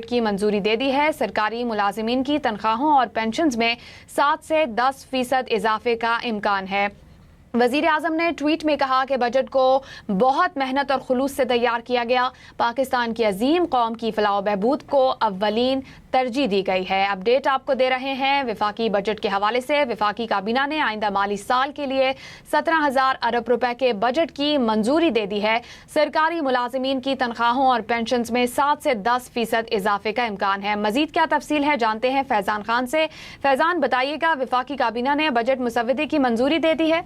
की मंजूरी दे दी है। सरकारी मुलाजिमीन की तनख्वाहों और पेंशन्स में 7 से 10% इजाफे का इम्कान है। वजीर आजम ने ट्वीट में कहा कि बजट को बहुत मेहनत और खुलूस से तैयार किया गया। पाकिस्तान की अजीम कौम की फलाह बहबूद को अव्वलीन तरजीह दी गई है। अपडेट आपको दे रहे हैं वफाकी बजट के हवाले से। वफाकी काबीना ने आइंदा माली साल के लिए 17,000 अरब रुपए के बजट की मंजूरी दे दी है। सरकारी मुलाजिमीन की तनख्वाहों और पेंशन में 7 से 10% इजाफे का इम्कान है। मजीद क्या तफसील है जानते हैं फैजान खान से। फैजान बताइएगा, वफाकी काबीना ने बजट मुसव्वदे की मंजूरी दे दी है?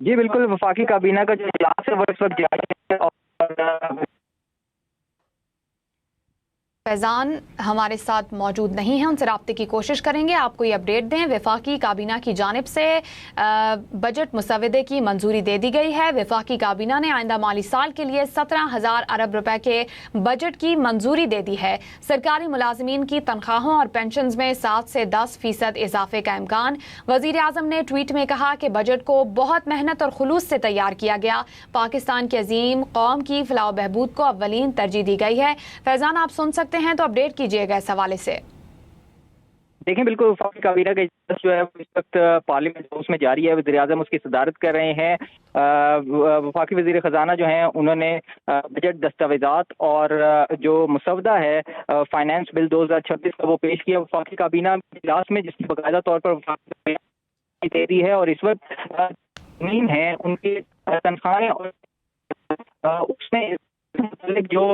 जी बिल्कुल, वफाकी काबीना का जो इजलास है वो इस वक्त जारी है और फैजान हमारे साथ मौजूद नहीं है, उनसे राब्ते की कोशिश करेंगे। आपको ये अपडेट दें, वफाकी काबीना की जानिब से बजट मुसव्वदे की मंजूरी दे दी गई है। वफाकी काबीना ने आइंदा माली साल के लिए 17,000 अरब रुपए के बजट की मंजूरी दे दी है। सरकारी मुलाजिमीन की तनख्वाहों और पेंशन में 7 से 10% इजाफे का इम्कान। वजीर आजम ने ट्वीट में कहा कि बजट को बहुत मेहनत और खुलूस से तैयार किया गया। पाकिस्तान की अजीम कौम की फलाह बहबूद को अव्वलीन तरजीह दी गई है। फैजान, आप सुन सकते हैं तो अपडेट कीजिएगा इस हवाले से। देखें, बिल्कुल वफाकी काबीना का इजलास जो है इस वक्त पार्लियामेंट हाउस में जारी है। वज़ीर आज़म उसकी सदारत कर रहे हैं। वफाकी वज़ीर खजाना जो हैं उन्होंने बजट दस्तावेजात और जो मुसवदा है फाइनेंस बिल 2026 का वो पेश किया वफाकी काबीना इजलास में, जिसकी बाकायदा तौर पर वफाकी दे दी है। और इस वक्त मीन है उनकी तनख्वाहें और उसमें जो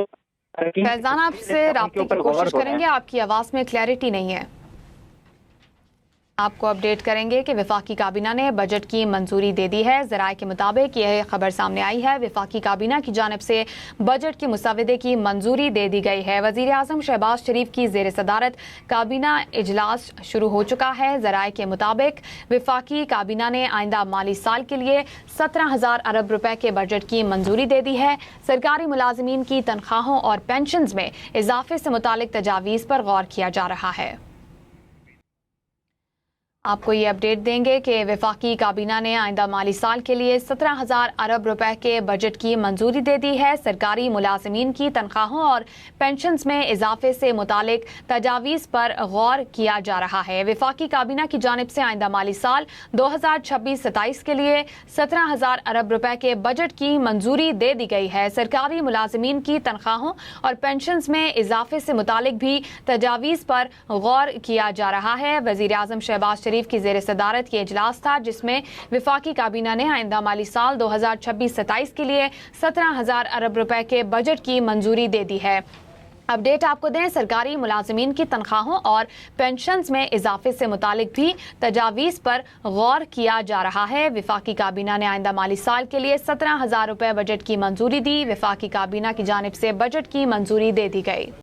फैजान आपसे राब्ते की कोशिश करेंगे, आपकी आवाज़ में क्लैरिटी नहीं है। आपको अपडेट करेंगे कि वफाकी काबीना ने बजट की मंजूरी दे दी है। ज़राए के मुताबिक यह खबर सामने आई है, वफाकी काबीना की जानिब से बजट की मुसव्वदे की मंजूरी दे दी गई है। वज़ीर आज़म शहबाज शरीफ की ज़ेर सदारत काबीना इजलास शुरू हो चुका है। ज़राए के मुताबिक वफाकी काबीना ने आइंदा माली साल के लिए 17,000 अरब रुपए के बजट की मंजूरी दे दी है। सरकारी मुलाजिमीन की तनख्वाहों और पेंशन में इजाफे से मुतालिक तजावीज़ पर गौर किया जा रहा है। आपको ये अपडेट देंगे कि वफाकी काबीना ने आइंदा माली साल के लिए 17,000 अरब रुपए के बजट की मंजूरी दे दी है। सरकारी मुलाजिमीन की तनख्वाहों और पेंशन में इजाफे से मुतालिक तजावीज़ पर गौर किया जा रहा है। वफाकी काबीना की जानिब से आइंदा माली साल 2026-27 के लिए 17,000 अरब रुपए के बजट की मंजूरी दे दी गई है। सरकारी मुलाजिमीन की तनख्वाहों और पेंशन में इजाफे से मुतालिक भी तजावीज़ पर गौर किया जा रहा है। वज़ीर आज़म शहबाज शरीफ की ज़ेर सदारत ये इजलास था, जिसमें वफाकी काबीना ने आइंदा माली साल 2026-27 के लिए 17,000 अरब रुपए के बजट की मंजूरी दे दी है। अपडेट आपको दें, सरकारी मुलाजिमीन की तनख्वाहों और पेंशन में इजाफे से मुतालिक भी तजावीज़ पर गौर किया जा रहा है। वफाकी काबीना ने आइंदा माली साल के लिए 17,000 रुपए बजट की मंजूरी दी। वफाकी काबीना की जानिब से बजट की मंजूरी दे दी गई।